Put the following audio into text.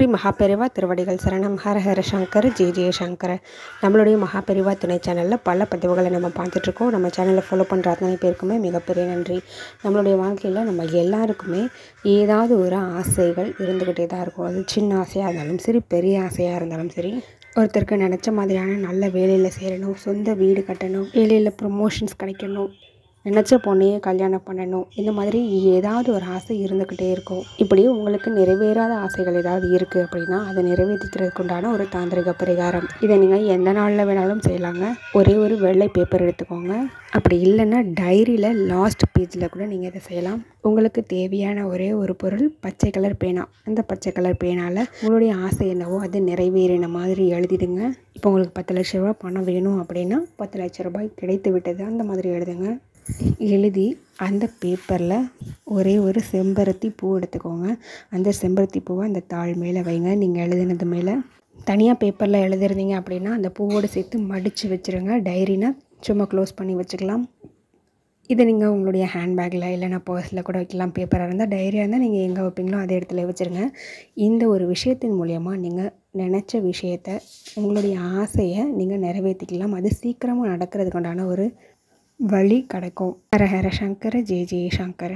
ஸ்ரீ மகாபெரிவா திருவடிகள் சரணம். ஹர ஹர சங்கர் ஜெய ஜெய சங்கர. நம்மளுடைய மகாபெரிவா துணை சேனலில் பல பதிவுகளை நம்ம பார்த்துட்ருக்கோம். நம்ம சேனலை ஃபாலோ பண்ணுற அத்தனை பேருக்குமே மிகப்பெரிய நன்றி. நம்மளுடைய வாழ்க்கையில் நம்ம எல்லாருக்குமே ஏதாவது ஒரு ஆசைகள் இருந்துக்கிட்டே தான் இருக்கும். அது சின்ன ஆசையாக இருந்தாலும் சரி, பெரிய ஆசையாக இருந்தாலும் சரி. ஒருத்தருக்கு நினச்ச மாதிரியான நல்ல வேலையில் சேரணும், சொந்த வீடு கட்டணும், வேலையில் ப்ரொமோஷன்ஸ் கிடைக்கணும், நினச்ச பொண்ணையே கல்யாணம் பண்ணணும், இந்த மாதிரி ஏதாவது ஒரு ஆசை இருந்துக்கிட்டே இருக்கும். இப்படி உங்களுக்கு நிறைவேறாத ஆசைகள் ஏதாவது இருக்குது அப்படின்னா அதை நிறைவேற்றிக்கிறதுக்கு உண்டான ஒரு தாந்திரிக பரிகாரம். இதை நீங்கள் எந்த நாளில் வேணாலும் செய்யலாங்க. ஒரே ஒரு வெள்ளை பேப்பர் எடுத்துக்கோங்க. அப்படி இல்லைன்னா டைரியில் லாஸ்ட் பேஜில் கூட நீங்கள் இதை செய்யலாம். உங்களுக்கு தேவையான ஒரே ஒரு பொருள் பச்சை கலர் பேனா. அந்த பச்சை கலர் பேனால் உங்களுடைய ஆசை என்னவோ அது நிறைவேறின மாதிரி எழுதிடுங்க. இப்போ உங்களுக்கு 10 லட்ச ரூபா பணம் வேணும் அப்படின்னா 10 லட்ச ரூபாய் கிடைத்து விட்டது அந்த மாதிரி எழுதுங்க. எழுதி அந்த பேப்பரில் ஒரே ஒரு செம்பருத்தி பூ எடுத்துக்கோங்க. அந்த செம்பருத்தி பூவை அந்த தாள் மேலே வைங்க. நீங்கள் எழுதினது மேலே தனியாக பேப்பரில் எழுதிருந்தீங்க அப்படின்னா அந்த பூவோடு சேர்த்து மடித்து வச்சுருங்க. டைரினா சும்மா க்ளோஸ் பண்ணி வச்சுக்கலாம். இதை நீங்கள் உங்களுடைய ஹேண்ட்பேக்கில் இல்லைனா பர்ஸில் கூட வைக்கலாம். பேப்பராக இருந்தால், டைரியாக இருந்தால் நீங்கள் எங்கே வைப்பீங்களோ அதே இடத்துல வச்சுருங்க. இந்த ஒரு விஷயத்தின் மூலயமா நீங்கள் நினச்ச விஷயத்தை, உங்களுடைய ஆசையை நீங்கள் நிறைவேற்றிக்கலாம். அது சீக்கிரமாக நடக்கிறதுக்கு உண்டான ஒரு வழி கிடைக்கும். ஹர ஹர சங்கர ஜெய ஜெய சங்கர.